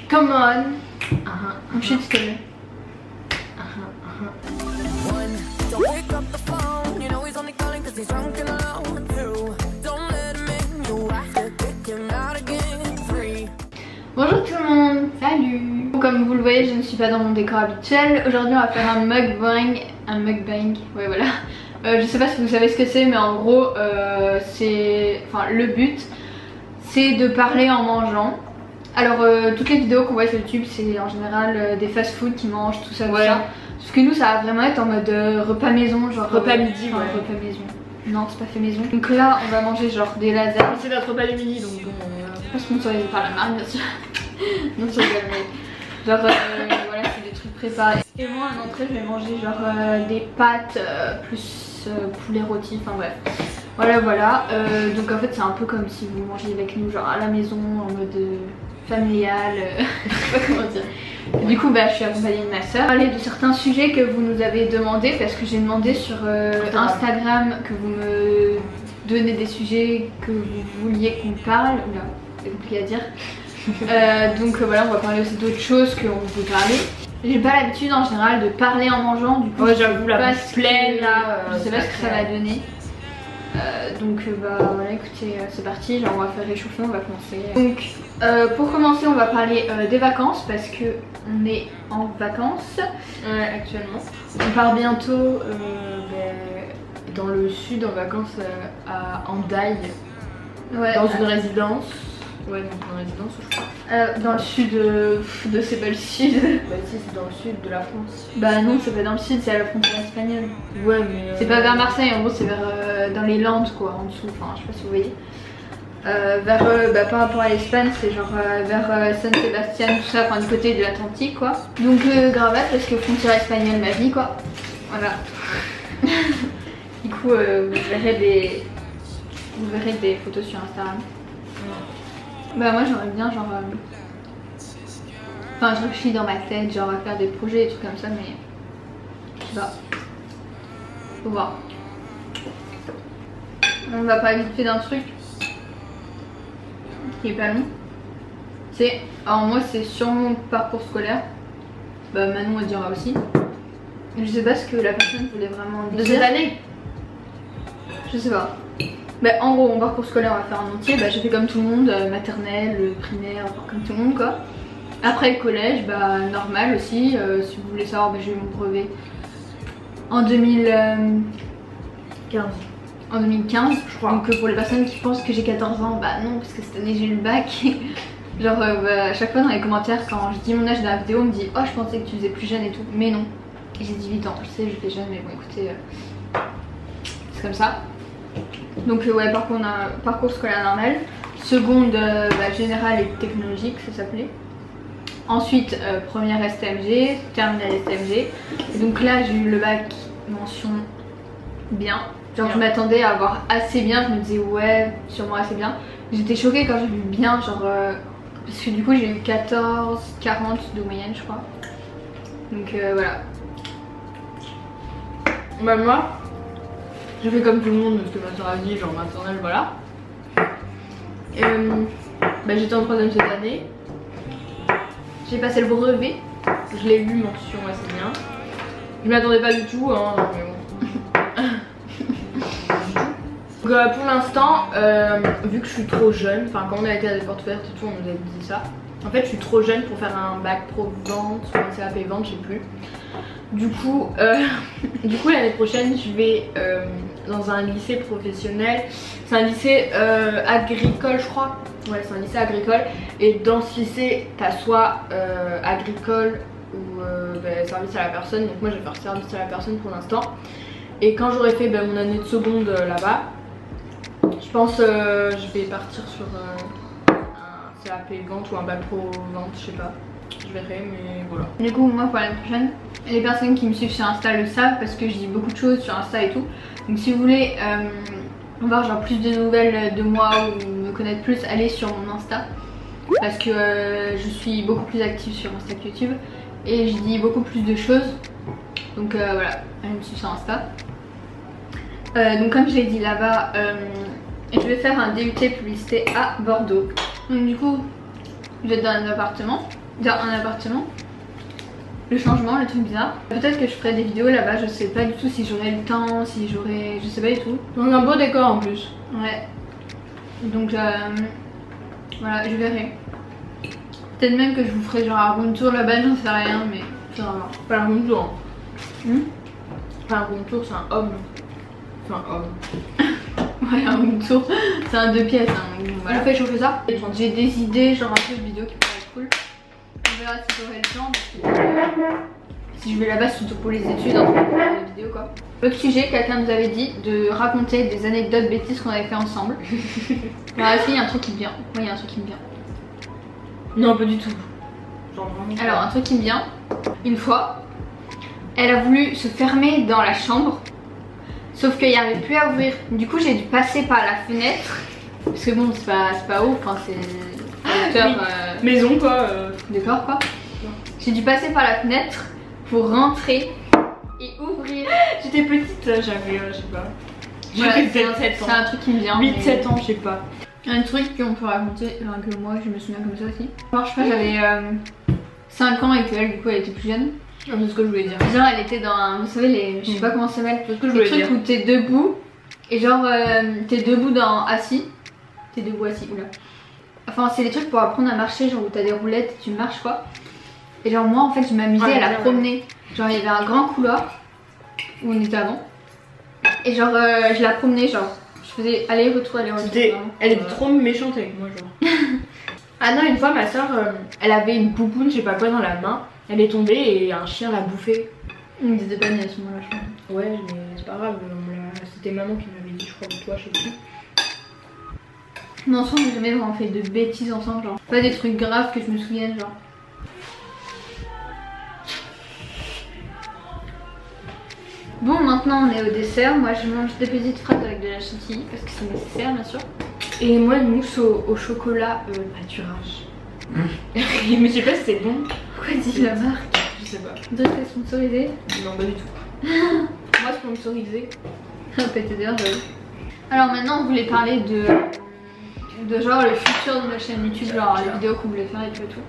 Come on. Ensuite, s'il te plaît. Bonjour tout le monde, salut. Comme vous le voyez, je ne suis pas dans mon décor habituel. Aujourd'hui on va faire un mukbang. Ouais voilà. Je sais pas si vous savez ce que c'est, mais en gros le but c'est de parler en mangeant. Alors toutes les vidéos qu'on voit sur YouTube c'est en général des fast-food qui mangent tout ça, ouais. Sauf que nous ça va vraiment être en mode repas maison, genre repas midi, ouais. Repas maison. Non, c'est pas fait maison. Donc là on va manger genre des lasagnes. C'est notre repas du midi donc bon. Pas sponsorisé par la marque bien sûr. Non, je rigole, mais genre voilà, c'est des trucs préparés. Et moi en entrée je vais manger genre des pâtes plus poulet rôti, enfin bref. Voilà. Donc en fait c'est un peu comme si vous mangiez avec nous genre à la maison en mode familial, je sais pas comment dire. Et du coup bah je suis accompagnée de ma soeur. Parler de certains sujets que vous nous avez demandé parce que j'ai demandé sur Instagram que vous me donnez des sujets que vous vouliez qu'on parle. Oula, c'est compliqué à dire. Donc voilà, on va parler aussi d'autres choses qu'on peut parler. J'ai pas l'habitude en général de parler en mangeant, du coup ouais, j'avoue la bouche pleine là, je sais pas ce que ça va donner. Donc bah voilà, écoutez, c'est parti, genre on va faire réchauffer, on va commencer. Donc pour commencer on va parler des vacances parce que on est en vacances actuellement. On part bientôt dans le sud en vacances à Hendaye, dans une résidence. Ouais, donc dans la résidence, je crois. Dans le sud de c'est pas le sud. Bah si, c'est dans le sud de la France. Bah non, c'est pas dans le sud, c'est à la frontière espagnole. Ouais, mais c'est pas vers Marseille, en gros c'est vers dans les Landes quoi, en dessous, enfin je sais pas si vous voyez. Par rapport à l'Espagne, c'est genre vers San Sebastian, tout ça, enfin du côté de l'Atlantique quoi. Donc Gravatte parce que frontière espagnole ma vie quoi. Voilà. Du coup vous verrez des photos sur Instagram. Bah moi j'aimerais bien genre enfin je réfléchis dans ma tête genre à faire des projets et trucs comme ça mais je sais pas. Faut voir. On va parler vite fait d'un truc qui est pas long. C'est, alors moi c'est sur mon parcours scolaire. Bah Manon elle dira aussi. Je sais pas ce que la personne voulait vraiment dire. De cette année? Je sais pas. Bah en gros mon parcours scolaire on va faire un entier, bah j'ai fait comme tout le monde, maternelle, primaire, comme tout le monde quoi. Après le collège, bah normal aussi, si vous voulez savoir bah, j'ai eu mon brevet en 2015. En 2015 je crois. Donc pour les personnes qui pensent que j'ai 14 ans, bah non parce que cette année j'ai eu le bac. Genre à chaque fois dans les commentaires quand je dis mon âge dans la vidéo on me dit oh je pensais que tu faisais plus jeune et tout, mais non. J'ai 18 ans, je sais je fais jeune mais bon écoutez c'est comme ça. Donc ouais parcours scolaire normal. Seconde générale et technologique ça s'appelait. Ensuite première STMG, terminale STMG. Et donc là j'ai eu le bac mention bien. Genre je m'attendais à avoir assez bien, je me disais ouais sûrement assez bien. J'étais choquée quand j'ai vu bien genre parce que du coup j'ai eu 14, 40 de moyenne je crois. Donc voilà. Bah moi j'ai fait comme tout le monde, parce que ma soeur a dit, genre maternelle, voilà. J'étais en 3ème cette année. J'ai passé le brevet. Je l'ai eu, mention assez bien. Je m'y attendais pas du tout, hein, mais bon. Donc pour l'instant, vu que je suis trop jeune, enfin quand on a été à des portes ouvertes et tout, on nous avait dit ça. En fait, je suis trop jeune pour faire un bac pro vente, ou un CAP vente, je sais plus. Du coup l'année prochaine je vais dans un lycée professionnel. C'est un lycée agricole je crois. Ouais c'est un lycée agricole. Et dans ce lycée t'as soit agricole ou service à la personne. Donc moi je vais faire service à la personne pour l'instant. Et quand j'aurai fait mon année de seconde là-bas, je pense je vais partir sur un CAP vente ou un bac pro vente, je sais pas. Je verrai mais voilà. Du coup moi pour l'année prochaine, les personnes qui me suivent sur Insta le savent parce que je dis beaucoup de choses sur Insta et tout. Donc si vous voulez voir genre plus de nouvelles de moi ou me connaître plus, allez sur mon Insta. Parce que je suis beaucoup plus active sur Insta que YouTube. Et je dis beaucoup plus de choses. Donc voilà, allez me suivre sur Insta. Donc comme je l'ai dit là-bas, et je vais faire un DUT publicité à Bordeaux. Donc du coup, je vais être dans un appartement. Le changement, le truc bizarre. Peut-être que je ferai des vidéos là-bas, je sais pas du tout si j'aurai le temps, si j'aurai... je sais pas du tout. Dans un beau décor en plus. Ouais. Donc voilà, je verrai. Peut-être même que je vous ferai genre un room tour là-bas, j'en sais rien, mais ça va voir. Pas un room tour. Enfin, un room tour, c'est un homme. Enfin, homme. Ouais, un room tour, c'est un 2 pièces. Hein, donc voilà. On fait chauffer ça. J'ai des idées, genre un peu de vidéos qui pourraient être cool. On verra si j'aurai le temps. Parce que si je vais là-bas, c'est surtout pour les études, hein, pour les vidéos quoi. L'autre sujet, quelqu'un nous avait dit de raconter des anecdotes bêtises qu'on avait fait ensemble. Alors, est-ce qu'il y a un truc qui me vient? Oui, il y a un truc qui me vient. Non, pas du tout. Genre vraiment. Alors, un truc qui me vient. Une fois, elle a voulu se fermer dans la chambre. Sauf qu'il n'y avait plus à ouvrir. Du coup, j'ai dû passer par la fenêtre. Parce que bon, c'est pas ouf, enfin, c'est hauteur. Maison quoi. Décor quoi. J'ai dû passer par la fenêtre pour rentrer et ouvrir. J'étais petite, j'avais, je sais pas. Voilà, J'avais 7 ans. C'est un truc qui me vient. 8-7 ans, je sais pas. Un truc qu'on peut raconter, enfin, que moi je me souviens comme ça aussi. Moi, je sais pas, j'avais 5 ans et qu'elle, du coup, elle était plus jeune. C'est ce que je voulais dire. Genre, elle était dans un. Vous savez, les. Je sais pas comment ça s'appelle. C'est ce que je voulais dire. Où t'es debout. Et genre, t'es debout dans. Assis. T'es debout assis, oula. Enfin, c'est des trucs pour apprendre à marcher, genre où t'as des roulettes et tu marches quoi. Et genre, moi en fait, je m'amusais à la promener. Genre, il y avait un grand couloir où on était avant. Et genre, je la promenais, genre. Je faisais aller-retour, aller-retour. Elle était trop méchante avec moi, genre. Ah non, une fois, ma soeur, elle avait une poupoune, je sais pas quoi, dans la main. Elle est tombée et un chien l'a bouffée. On n'était pas nés à ce moment-là, je crois. Ouais, mais c'est pas grave, c'était maman qui m'avait dit, je crois, ou toi, je sais plus. Mais ensemble, on n'a jamais vraiment fait de bêtises ensemble, genre. Pas des trucs graves que je me souvienne, genre. Bon, maintenant on est au dessert. Moi je mange des petites fraises avec de la chantilly parce que c'est nécessaire, bien sûr. Et moi, une mousse au chocolat pâturage. Mais je sais pas si c'est bon. Pourquoi dis la marque? Je sais pas. D'autres est sponsorisé? Non, pas du tout. Moi, sponsorisé. PTDR, j'avoue. Alors maintenant, on voulait parler de genre le futur de notre chaîne YouTube, genre les vidéos qu'on voulait faire et tout.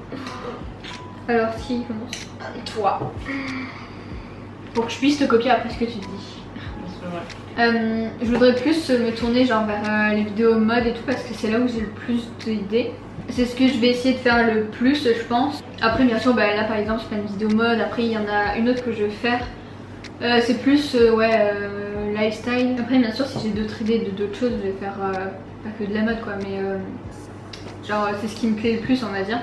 Alors, qui commence? Toi. Pour que je puisse te copier après ce que tu dis. Je voudrais plus me tourner genre vers les vidéos mode et tout parce que c'est là où j'ai le plus d'idées. C'est ce que je vais essayer de faire le plus, je pense. Après bien sûr, bah, là par exemple je fais une vidéo mode. Après il y en a une autre que je vais faire. C'est plus lifestyle. Après bien sûr si j'ai d'autres idées de d'autres choses, je vais faire pas que de la mode quoi, mais genre c'est ce qui me plaît le plus on va dire.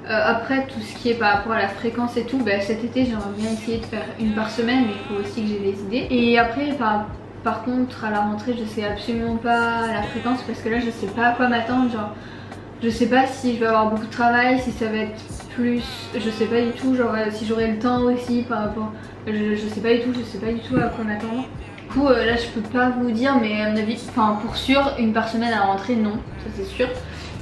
Après tout ce qui est par rapport à la fréquence et tout, bah, cet été j'aimerais bien essayer de faire une par semaine, mais il faut aussi que j'ai les idées. Et après par contre à la rentrée je sais absolument pas la fréquence parce que là je sais pas à quoi m'attendre, genre je sais pas si je vais avoir beaucoup de travail, si ça va être plus, je sais pas du tout, genre si j'aurai le temps aussi par rapport, je sais pas du tout, à quoi m'attendre. Du coup là je peux pas vous dire, mais à mon avis, enfin pour sûr une par semaine à la rentrée non, ça c'est sûr.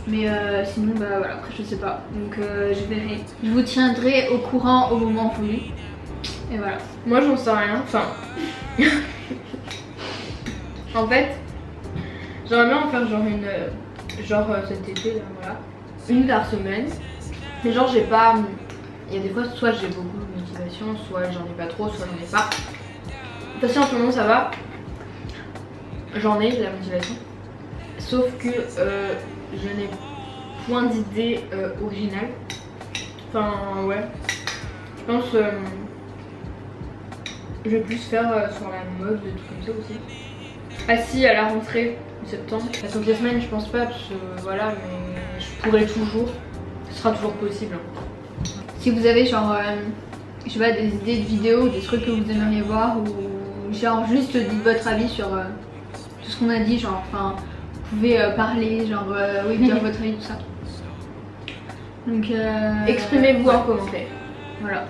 Mais sinon bah voilà, après je sais pas, donc je verrai. Je vous tiendrai au courant au moment voulu. Et voilà. Moi j'en sais rien, enfin... en fait, j'aimerais bien en faire genre une... genre cet été là, voilà. Une par semaine. Mais genre j'ai pas... Il y a des fois soit j'ai beaucoup de motivation, soit j'en ai pas trop, soit j'en ai pas. De toute façon en ce moment ça va. J'en ai la motivation. Sauf que je n'ai point d'idée originale. Enfin ouais. Je pense je vais plus faire sur la mode, des trucs comme ça aussi. Ah si, à la rentrée de septembre. La toutes les semaines je pense pas parce que voilà, mais je pourrais toujours. Ce sera toujours possible. Si vous avez genre je sais pas des idées de vidéos, des trucs que vous aimeriez voir ou genre juste dites votre avis sur tout ce qu'on a dit, genre enfin vous pouvez parler, genre oui dire votre avis, tout ça. Donc exprimez-vous en commentaire. Voilà.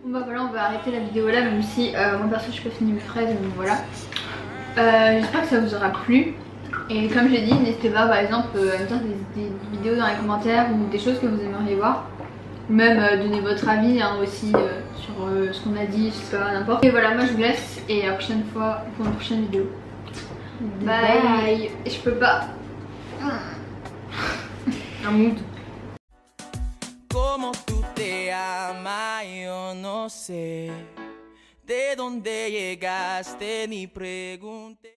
Bon bah voilà, on va arrêter la vidéo là, même si moi perso je peux finir mes fraises, donc voilà. J'espère que ça vous aura plu. Et comme j'ai dit, n'hésitez pas par exemple à me dire des vidéos dans les commentaires ou des choses que vous aimeriez voir. Ou même donner votre avis hein, aussi sur ce qu'on a dit, je sais pas, n'importe. Et voilà, moi je vous laisse et à la prochaine fois pour une prochaine vidéo. Bye. Et je peux pas. Un mood. Como tú te amas, yo no sé de dónde llegaste ni pregunté.